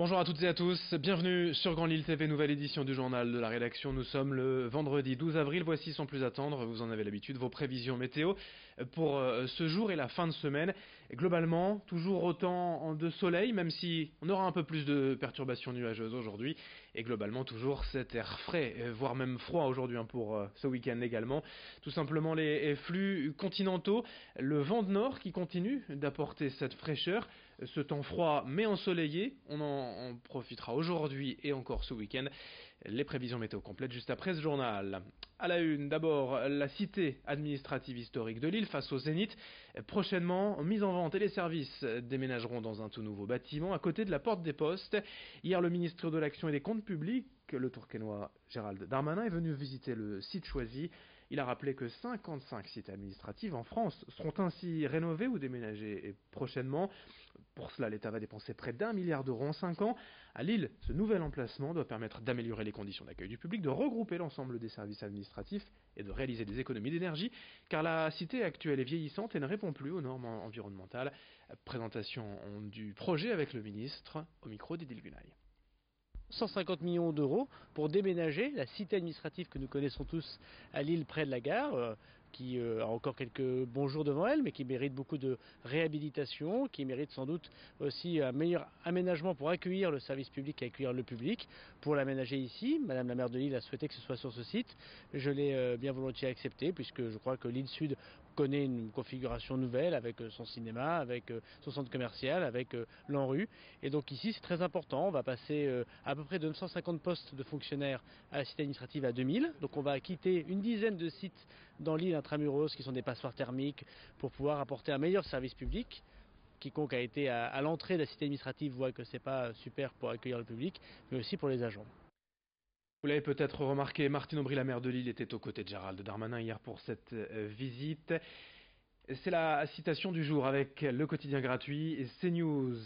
Bonjour à toutes et à tous, bienvenue sur Grand Lille TV, nouvelle édition du journal de la rédaction. Nous sommes le vendredi 12 avril, voici sans plus attendre, vous en avez l'habitude, vos prévisions météo pour ce jour et la fin de semaine. Et globalement, toujours autant de soleil, même si on aura un peu plus de perturbations nuageuses aujourd'hui. Et globalement, toujours cet air frais, voire même froid aujourd'hui pour ce week-end également. Tout simplement les flux continentaux, le vent de nord qui continue d'apporter cette fraîcheur. Ce temps froid mais ensoleillé, on en profitera aujourd'hui et encore ce week-end. Les prévisions météo complètes juste après ce journal. À la une, d'abord, la cité administrative historique de Lille face au Zénith. Prochainement, mise en vente et les services déménageront dans un tout nouveau bâtiment à côté de la porte des Postes. Hier, le ministre de l'Action et des Comptes Publics, le Tourquenois Gérald Darmanin, est venu visiter le site choisi. Il a rappelé que 55 sites administratifs en France seront ainsi rénovés ou déménagés prochainement. Pour cela, l'État va dépenser près d'1 milliard d'euros en 5 ans. À Lille, ce nouvel emplacement doit permettre d'améliorer les conditions d'accueil du public, de regrouper l'ensemble des services administratifs et de réaliser des économies d'énergie, car la cité actuelle est vieillissante et ne répond plus aux normes environnementales. Présentation du projet avec le ministre au micro d'Idil Gunay. 150 millions d'euros pour déménager la cité administrative que nous connaissons tous à Lille près de la gare, qui a encore quelques bons jours devant elle, mais qui mérite beaucoup de réhabilitation, qui mérite sans doute aussi un meilleur aménagement pour accueillir le service public et accueillir le public. Pour l'aménager ici, Madame la maire de Lille a souhaité que ce soit sur ce site. Je l'ai bien volontiers accepté, puisque je crois que Lille Sud connaît une configuration nouvelle avec son cinéma, avec son centre commercial, avec l'ANRU. Et donc ici c'est très important, on va passer à peu près de 950 postes de fonctionnaires à la cité administrative à 2000. Donc on va quitter une dizaine de sites dans l'île intramuros qui sont des passoires thermiques pour pouvoir apporter un meilleur service public. Quiconque a été à l'entrée de la cité administrative voit que c'est pas super pour accueillir le public, mais aussi pour les agents. Vous l'avez peut-être remarqué, Martine Aubry, la maire de Lille, était aux côtés de Gérald Darmanin hier pour cette visite. C'est la citation du jour avec le quotidien gratuit CNews.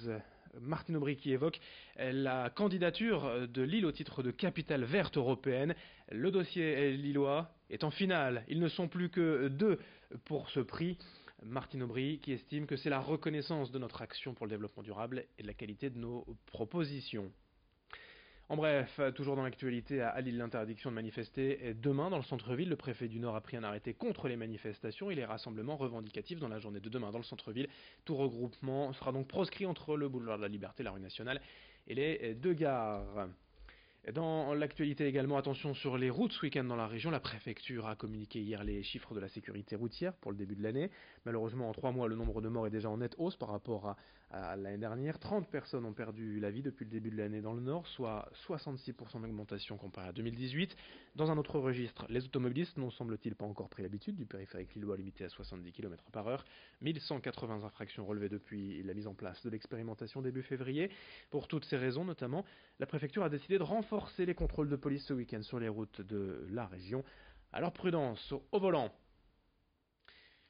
Martine Aubry qui évoque la candidature de Lille au titre de capitale verte européenne. Le dossier lillois est en finale. Ils ne sont plus que 2 pour ce prix. Martine Aubry qui estime que c'est la reconnaissance de notre action pour le développement durable et de la qualité de nos propositions. En bref, toujours dans l'actualité, à Lille, l'interdiction de manifester. Demain, dans le centre-ville, le préfet du Nord a pris un arrêté contre les manifestations et les rassemblements revendicatifs dans la journée de demain dans le centre-ville. Tout regroupement sera donc proscrit entre le boulevard de la Liberté, la rue Nationale et les 2 gares. Dans l'actualité également, attention sur les routes ce week-end dans la région. La préfecture a communiqué hier les chiffres de la sécurité routière pour le début de l'année. Malheureusement, en 3 mois, le nombre de morts est déjà en nette hausse par rapport à l'année dernière. 30 personnes ont perdu la vie depuis le début de l'année dans le Nord, soit 66% d'augmentation comparée à 2018. Dans un autre registre, les automobilistes n'ont semble-t-il pas encore pris l'habitude du périphérique lillois limité à 70 km/h. 1180 infractions relevées depuis la mise en place de l'expérimentation début février. Pour toutes ces raisons notamment, la préfecture a décidé de renforcer les contrôles de police ce week-end sur les routes de la région. Alors prudence au volant.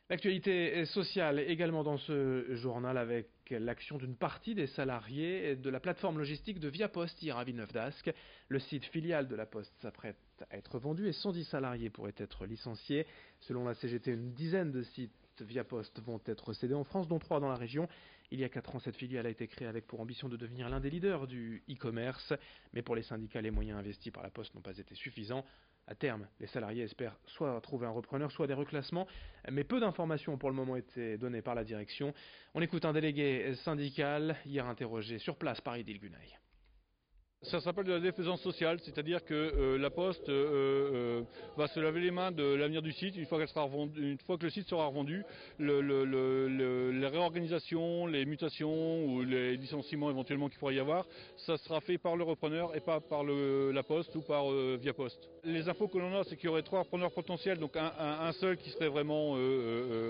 L'actualité sociale également dans ce journal avec l'action d'une partie des salariés de la plateforme logistique de Viapost hier à Villeneuve d'Ascq. Le site filial de la Poste s'apprête à être vendu et 110 salariés pourraient être licenciés. Selon la CGT, une dizaine de sites Viapost vont être cédés en France, dont 3 dans la région. Il y a 4 ans, cette filiale a été créée avec pour ambition de devenir l'un des leaders du e-commerce. Mais pour les syndicats, les moyens investis par la Poste n'ont pas été suffisants. À terme, les salariés espèrent soit trouver un repreneur, soit des reclassements, mais peu d'informations ont pour le moment été données par la direction. On écoute un délégué syndical, hier interrogé sur place par Idil Gunay. Ça s'appelle de la défaisance sociale, c'est-à-dire que la Poste va se laver les mains de l'avenir du site une fois que le site sera revendu. Les réorganisations, les mutations ou les licenciements éventuellement qu'il pourrait y avoir, ça sera fait par le repreneur et pas par la Poste ou par Viapost. Les infos que l'on a, c'est qu'il y aurait 3 repreneurs potentiels, donc un seul qui serait vraiment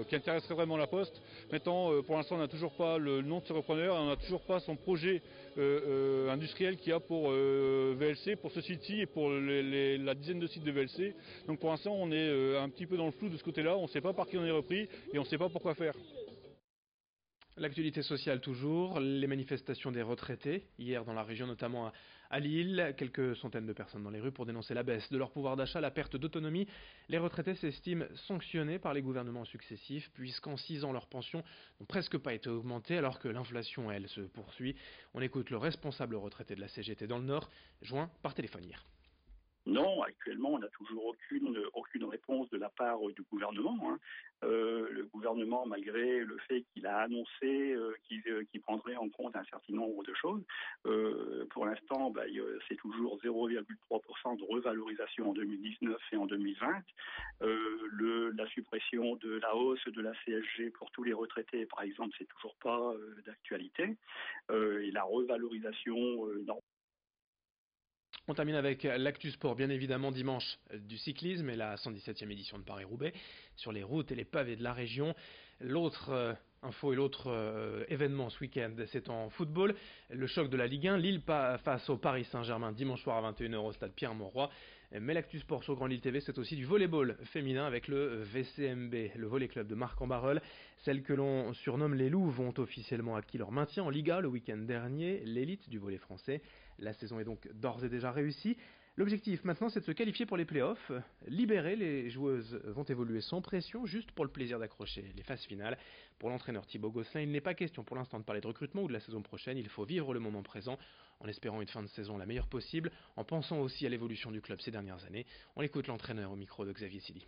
qui intéresserait vraiment la Poste. Maintenant, pour l'instant, on n'a toujours pas le nom de ce repreneur, on n'a toujours pas son projet industriel qu'il y a pour VLC, pour ce site-ci et pour la dizaine de sites de VLC. Donc pour l'instant on est un petit peu dans le flou de ce côté-là, on ne sait pas par qui on est repris et on ne sait pas pourquoi faire. L'actualité sociale toujours, les manifestations des retraités, hier dans la région notamment à Lille, quelques centaines de personnes dans les rues pour dénoncer la baisse de leur pouvoir d'achat, la perte d'autonomie. Les retraités s'estiment sanctionnés par les gouvernements successifs puisqu'en 6 ans leurs pensions n'ont presque pas été augmentées alors que l'inflation elle se poursuit. On écoute le responsable retraité de la CGT dans le Nord, joint par téléphone hier. Non, actuellement, on n'a toujours aucune réponse de la part du gouvernement. Le gouvernement, malgré le fait qu'il a annoncé qu'il prendrait en compte un certain nombre de choses, pour l'instant, c'est toujours 0,3% de revalorisation en 2019 et en 2020. La suppression de la hausse de la CSG pour tous les retraités, par exemple, c'est toujours pas d'actualité. Et la revalorisation On termine avec l'actu sport, bien évidemment dimanche du cyclisme et la 117e édition de Paris-Roubaix sur les routes et les pavés de la région. L'autre info et l'autre événement ce week-end, c'est en football. Le choc de la Ligue 1, Lille face au Paris Saint-Germain dimanche soir à 21h au stade Pierre-Mauroy. Mais l'actu sport sur Grand Lille TV, c'est aussi du volleyball féminin avec le VCMB, le volley club de Marc-en-Barœul. Celles que l'on surnomme les Louves ont officiellement acquis leur maintien en Liga le week-end dernier, l'élite du volley français. La saison est donc d'ores et déjà réussie. L'objectif maintenant, c'est de se qualifier pour les playoffs. Libérées, les joueuses vont évoluer sans pression, juste pour le plaisir d'accrocher les phases finales. Pour l'entraîneur Thibaut Gosselin, il n'est pas question pour l'instant de parler de recrutement ou de la saison prochaine. Il faut vivre le moment présent en espérant une fin de saison la meilleure possible, en pensant aussi à l'évolution du club ces dernières années. On écoute l'entraîneur au micro de Xavier Silly.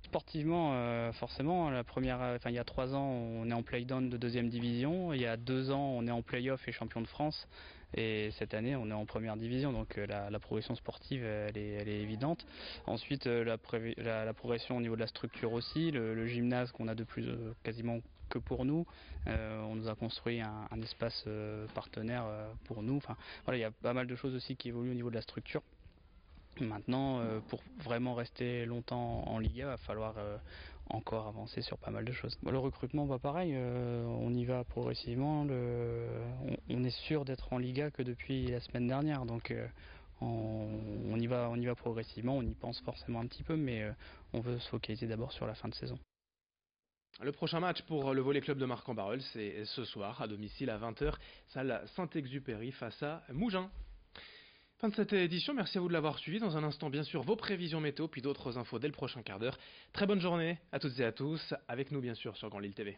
Sportivement, forcément, il y a 3 ans, on est en play-down de 2e division. Il y a 2 ans, on est en play-off et champion de France. Et cette année, on est en première division. Donc la progression sportive, elle est évidente. Ensuite, la progression au niveau de la structure aussi. Le gymnase qu'on a de plus quasiment que pour nous. On nous a construit un espace partenaire pour nous. Enfin, voilà, il y a pas mal de choses aussi qui évoluent au niveau de la structure. Maintenant, pour vraiment rester longtemps en Liga, il va falloir encore avancer sur pas mal de choses. Le recrutement, pareil, on y va progressivement. On est sûr d'être en Liga que depuis la semaine dernière, donc on y va progressivement. On y pense forcément un petit peu, mais on veut se focaliser d'abord sur la fin de saison. Le prochain match pour le volley club de Marc-en-Barœul, c'est ce soir à domicile à 20h, salle Saint-Exupéry face à Mougins. Fin de cette édition, merci à vous de l'avoir suivi. Dans un instant, bien sûr, vos prévisions météo, puis d'autres infos dès le prochain quart d'heure. Très bonne journée à toutes et à tous, avec nous bien sûr sur Grand Lille TV.